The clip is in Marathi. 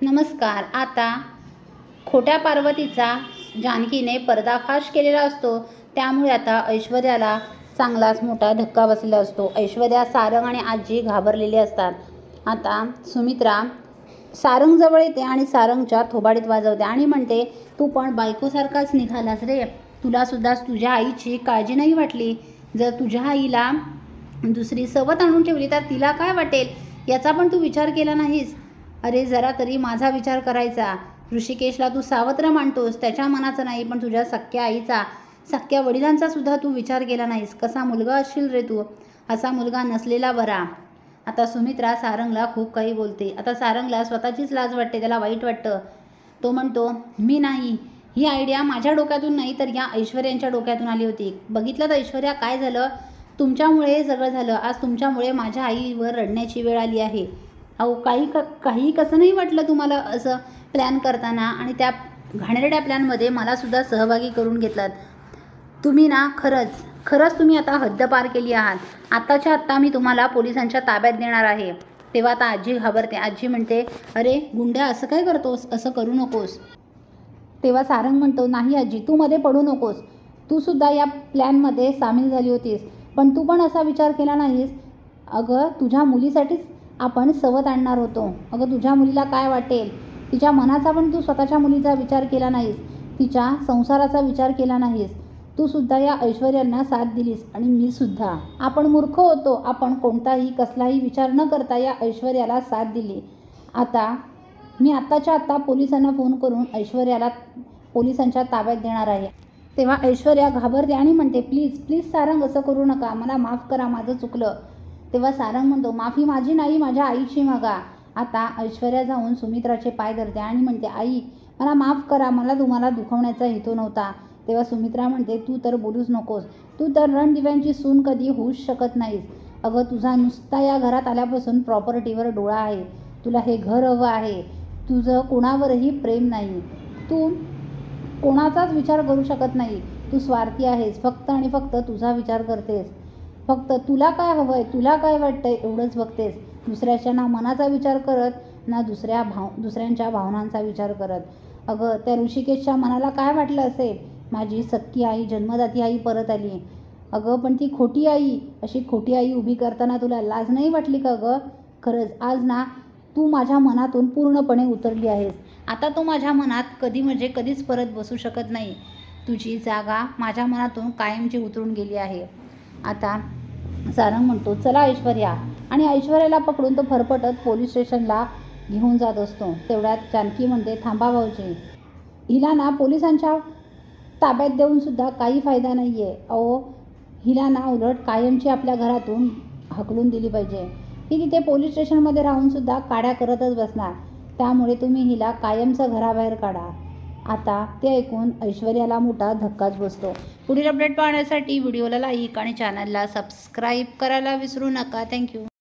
नमस्कार. आता खोट्या पार्वतीचा जानकीने पर्दाफाश केलेला असतो, त्यामुळे आता ऐश्वर्याला चांगलाच मोठा धक्का बसलेला असतो. ऐश्वर्या, सारंग आणि आजी घाबरलेली असतात. आता सुमित्रा सारंगजवळ येते आणि सारंगच्या थोबाडीत वाजवते आणि म्हणते, तू पण बायकोसारखाच निघालास रे. तुलासुद्धा तुझ्या आईची काळजी नाही वाटली. जर तुझ्या आईला दुसरी सवत आणून ठेवली तर तिला काय वाटेल याचा पण तू विचार केला नाहीस. अरे जरा तरी माझा विचार करायचा. ऋषिकेशला तू सावत्र मानतोस, त्याच्या मनाचा नाही, पण तुझ्या सख्या आईचा, सख्या वडिलांचा सुद्धा तू विचार केला नाहीस. कसा मुलगा असशील रे तू. असा मुलगा नसलेला बरा. आता सुमित्रा सारंगला खूप काही बोलते. आता सारंगला स्वतःचीच लाज वाटते, त्याला वाईट वाटतं. तो म्हणतो, मी नाही, ही आयडिया माझ्या डोक्यातून नाही तर या ऐश्वर्यांच्या डोक्यातून आली होती. बघितलं तर ऐश्वर्या, काय झालं, तुमच्यामुळे हे सगळं झालं. आज तुमच्यामुळे माझ्या आईवर रडण्याची वेळ आली आहे. अहो काही कसं नाही वाटलं तुम्हाला असं प्लॅन करताना, आणि त्या घाणेरड्या प्लॅनमध्ये मलासुद्धा सहभागी करून घेतलात तुम्ही ना. खरंच तुम्ही आता हद्द पार केली आहात. आत्ताच्या आत्ता मी तुम्हाला पोलिसांच्या ताब्यात देणार आहे. तेव्हा आता आजी घाबरते. आजी म्हणते, अरे गुंड्या, असं काय करतोस, असं करू नकोस. तेव्हा सारंग म्हणतो, नाही आजी, तू मध्ये पडू नकोस. तू सुद्धा या प्लॅनमध्ये सामील झाली होतीस, पण तू पण असा विचार केला नाहीस. अगं तुझ्या मुलीसाठीच आपण सवत आणणार होतो. अगं तुझ्या मुलीला काय वाटेल, तिच्या मनाचा पण तू स्वतःच्या मुलीचा विचार केला नाहीस, तिच्या संसाराचा विचार केला नाहीस. तू सुद्धा या ऐश्वर्यांना साथ दिलीस आणि मी सुद्धा. आपण मूर्ख होतो. आपण कसलाही विचार न करता या ऐश्वर्याला साथ दिली. आता मी आत्ताच्या आत्ता पोलिसांना फोन करून ऐश्वर्याला पोलिसांच्या ताब्यात देणार आहे. तेव्हा ऐश्वर्या घाबरते आणि म्हणते, प्लीज सारंग, असं करू नका, मला माफ करा, माझं चुकलं. तेव्हा सारंग म्हणतो, माफी माझी नाही, माझ्या आईची मागा. आता ऐश्वर्या जाऊन सुमित्राचे पाय धरते आणि म्हणते, आई मला माफ करा, मला तुम्हाला दुखवण्याचा हेतू नव्हता. तेव्हा सुमित्रा म्हणते, तू तर बोलूच नकोस. तू तर रणदिव्यांची सून कधी होऊच शकत नाहीस. अगं तुझा नुसता या घरात आल्यापासून प्रॉपर्टीवर डोळा आहे. तुला हे घर हवं आहे. तुझं कोणावरही प्रेम नाही. तू कोणाचाच विचार करू शकत नाही. तू स्वार्थी आहेस. फक्त आणि फक्त तुझा विचार करतेस. फक्त तुला काय हवं आहे, तुला काय वाटतंय एवढंच बघतेस. दुसऱ्याच्या ना मनाचा विचार करत, ना दुसऱ्यांच्या भावनांचा विचार करत. अगं त्या ऋषिकेशच्या मनाला काय वाटलं असेल, माझी सख्खी आई, जन्मदाती आई परत आली. अगं पण ती खोटी आई, अशी खोटी आई उभी करताना तुला लाज नाही वाटली का गं. खरंच आज ना तू माझ्या मनातून पूर्णपणे उतरली आहेस. आता तू माझ्या मनात कधीच परत बसू शकत नाही. तुझी जागा माझ्या मनातून कायमची उतरून गेली आहे. आता सारंग म्हणतो, चला ऐश्वर्या, आणि ऐश्वर्याला पकडून तो फरफटत पोलीस स्टेशनला घेऊन जात असतो. तेवढ्यात जानकी म्हणते, थांबा भाऊजी, हिला ना पोलिसांच्या ताब्यात देऊन सुद्धा काही फायदा नाही आहे. अहो हिला ना उलट कायमची आपल्या घरातून हकलून दिली पाहिजे. ही तिथे पोलीस स्टेशनमध्ये राहून सुद्धा काड्या करतच बसणार. त्यामुळे तुम्ही हिला कायमचं घराबाहेर काढा. आता ते ऐकून ऐश्वर्याला मोठा धक्काच बसतो. पुढील अपडेट पाहण्यासाठी व्हिडिओला लाईक आणि चॅनलला सबस्क्राईब करायला विसरू नका. थँक्यू.